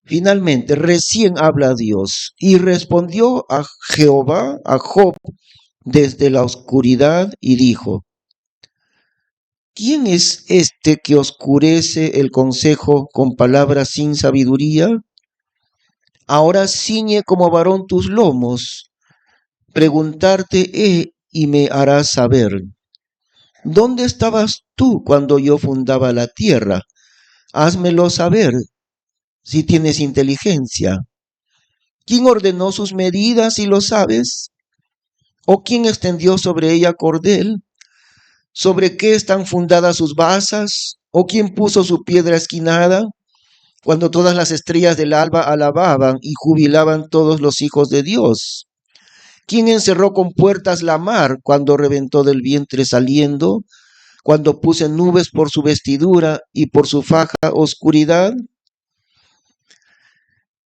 Finalmente, recién habla Dios y respondió a Jehová, a Job, desde la oscuridad y dijo, ¿quién es este que oscurece el consejo con palabras sin sabiduría? Ahora ciñe como varón tus lomos, preguntarte he y me harás saber. ¿Dónde estabas tú cuando yo fundaba la tierra? Házmelo saber si tienes inteligencia. ¿Quién ordenó sus medidas si lo sabes? ¿O quién extendió sobre ella cordel? ¿Sobre qué están fundadas sus basas? ¿O quién puso su piedra esquinada? Cuando todas las estrellas del alba alababan y jubilaban todos los hijos de Dios. ¿Quién encerró con puertas la mar cuando reventó del vientre saliendo? Cuando puse nubes por su vestidura y por su faja oscuridad.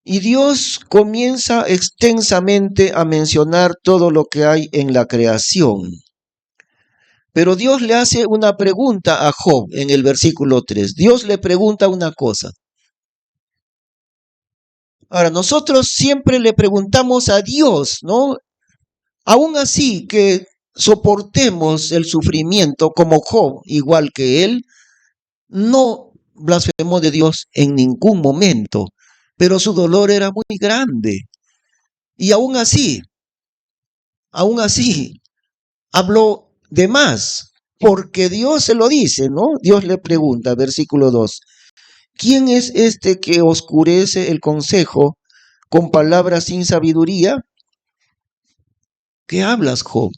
Y Dios comienza extensamente a mencionar todo lo que hay en la creación. Pero Dios le hace una pregunta a Job en el versículo 3. Dios le pregunta una cosa. Ahora, nosotros siempre le preguntamos a Dios, ¿no? Aún así que soportemos el sufrimiento como Job, igual que él, no blasfemó de Dios en ningún momento, pero su dolor era muy grande. Y aún así, habló de más, porque Dios se lo dice, ¿no? Dios le pregunta, versículo 2, ¿quién es este que oscurece el consejo con palabras sin sabiduría? ¿Qué hablas, Job?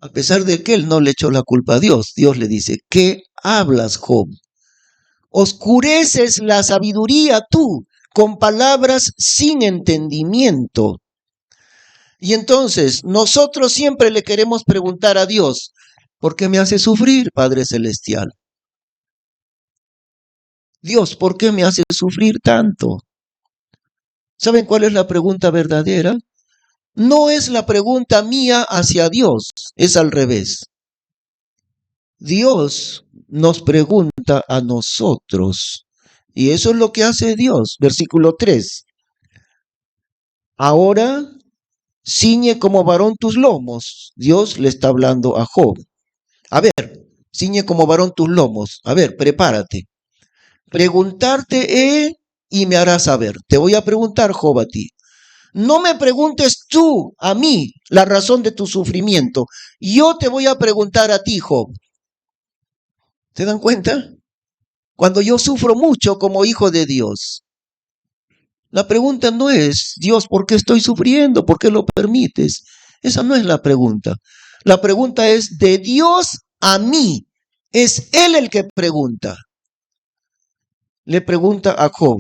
A pesar de que él no le echó la culpa a Dios, Dios le dice, ¿qué hablas, Job? Oscureces la sabiduría tú con palabras sin entendimiento. Y entonces nosotros siempre le queremos preguntar a Dios, ¿por qué me hace sufrir, Padre Celestial? Dios, ¿por qué me hace sufrir tanto? ¿Saben cuál es la pregunta verdadera? No es la pregunta mía hacia Dios, es al revés. Dios nos pregunta a nosotros. Y eso es lo que hace Dios. Versículo 3. Ahora ciñe como varón tus lomos. Dios le está hablando a Job. A ver, ciñe como varón tus lomos. A ver, prepárate. Preguntarte y me harás saber. Te voy a preguntar, Job, a ti. No me preguntes tú a mí la razón de tu sufrimiento. Yo te voy a preguntar a ti, Job. ¿Se dan cuenta? Cuando yo sufro mucho como hijo de Dios, la pregunta no es, Dios, ¿por qué estoy sufriendo? ¿Por qué lo permites? Esa no es la pregunta. La pregunta es de Dios a mí. Es Él el que pregunta. Le pregunta a Job,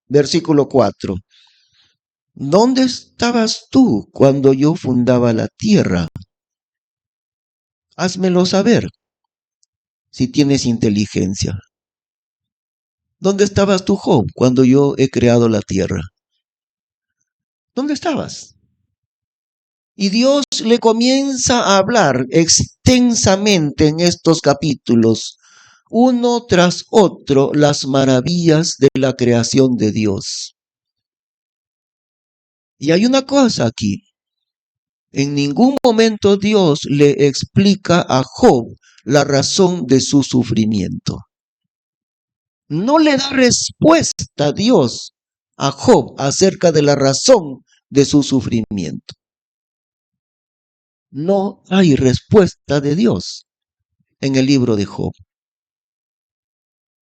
versículo 4. ¿Dónde estabas tú cuando yo fundaba la tierra? Házmelo saber si tienes inteligencia. ¿Dónde estabas tú, Job, cuando yo he creado la tierra? ¿Dónde estabas? Y Dios le comienza a hablar extensamente en estos capítulos, uno tras otro, las maravillas de la creación de Dios. Y hay una cosa aquí. En ningún momento Dios le explica a Job la razón de su sufrimiento. No le da respuesta a Dios a Job acerca de la razón de su sufrimiento. No hay respuesta de Dios en el libro de Job.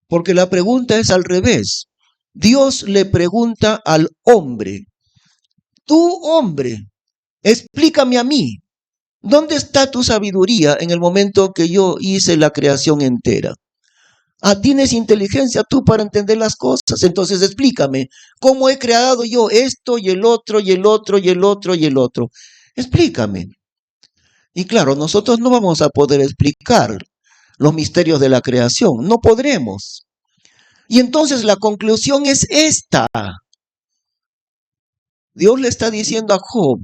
Porque la pregunta es al revés. Dios le pregunta al hombre, tú hombre, explícame a mí, ¿dónde está tu sabiduría en el momento que yo hice la creación entera? ¿Tienes inteligencia tú para entender las cosas? Entonces explícame, ¿cómo he creado yo esto y el otro y el otro y el otro y el otro? Explícame. Y claro, nosotros no vamos a poder explicar los misterios de la creación, no podremos. Y entonces la conclusión es esta. Dios le está diciendo a Job,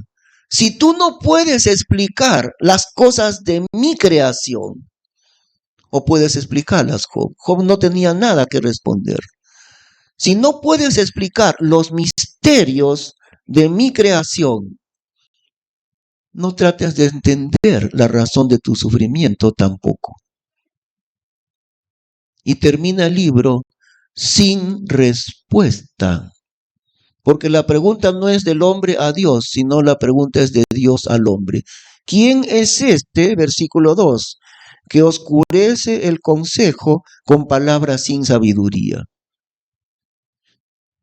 si tú no puedes explicar las cosas de mi creación, o puedes explicarlas, Job. Job no tenía nada que responder. Si no puedes explicar los misterios de mi creación, no trates de entender la razón de tu sufrimiento tampoco. Y termina el libro sin respuesta. Porque la pregunta no es del hombre a Dios, sino la pregunta es de Dios al hombre. ¿Quién es este, versículo 2, que oscurece el consejo con palabras sin sabiduría?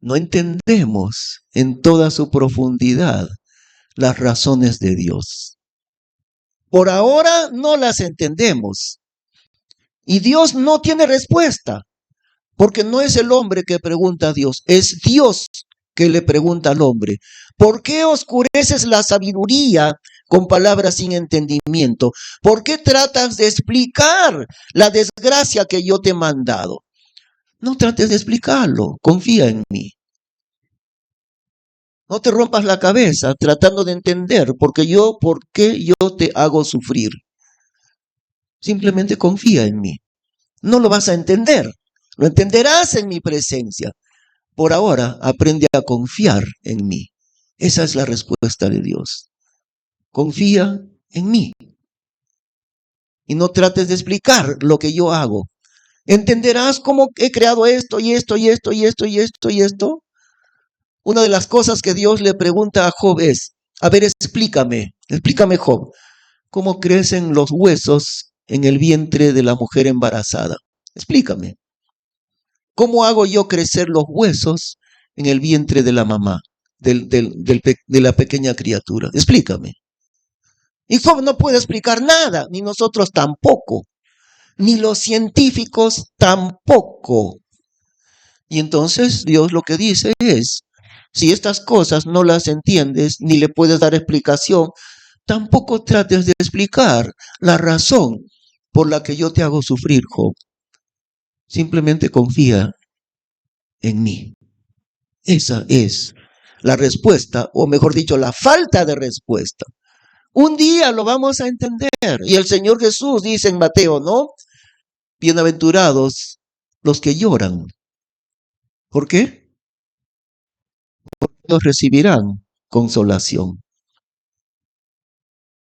No entendemos en toda su profundidad las razones de Dios. Por ahora no las entendemos. Y Dios no tiene respuesta, porque no es el hombre que pregunta a Dios, es Dios que le pregunta al hombre, ¿por qué oscureces la sabiduría con palabras sin entendimiento? ¿Por qué tratas de explicar la desgracia que yo te he mandado? No trates de explicarlo, confía en mí. No te rompas la cabeza tratando de entender por qué yo te hago sufrir. Simplemente confía en mí. No lo vas a entender, lo entenderás en mi presencia. Por ahora, aprende a confiar en mí. Esa es la respuesta de Dios. Confía en mí. Y no trates de explicar lo que yo hago. ¿Entenderás cómo he creado esto y esto y esto y esto y esto y esto? Una de las cosas que Dios le pregunta a Job es, a ver, explícame Job, ¿cómo crecen los huesos en el vientre de la mujer embarazada? Explícame. ¿Cómo hago yo crecer los huesos en el vientre de la mamá, de la pequeña criatura? Explícame. Y Job no puede explicar nada, ni nosotros tampoco, ni los científicos tampoco. Y entonces Dios lo que dice es, si estas cosas no las entiendes, ni le puedes dar explicación, tampoco trates de explicar la razón por la que yo te hago sufrir, Job. Simplemente confía en mí. Esa es la respuesta, o mejor dicho, la falta de respuesta. Un día lo vamos a entender. Y el Señor Jesús dice en Mateo, ¿no? Bienaventurados los que lloran. ¿Por qué? Porque ellos recibirán consolación.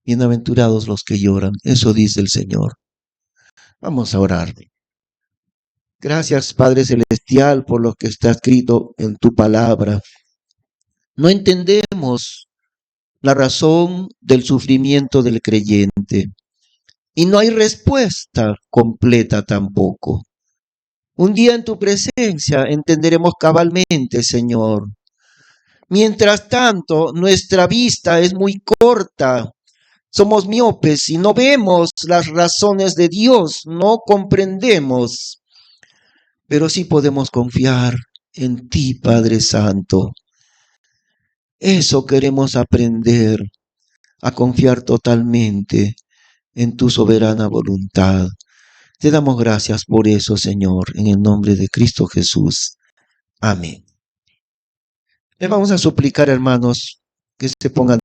Bienaventurados los que lloran. Eso dice el Señor. Vamos a orar. Gracias, Padre Celestial, por lo que está escrito en tu palabra. No entendemos la razón del sufrimiento del creyente y no hay respuesta completa tampoco. Un día en tu presencia entenderemos cabalmente, Señor. Mientras tanto, nuestra vista es muy corta. Somos miopes y no vemos las razones de Dios, no comprendemos. Pero sí podemos confiar en ti, Padre Santo. Eso queremos aprender, a confiar totalmente en tu soberana voluntad. Te damos gracias por eso, Señor, en el nombre de Cristo Jesús. Amén. Le vamos a suplicar, hermanos, que se pongan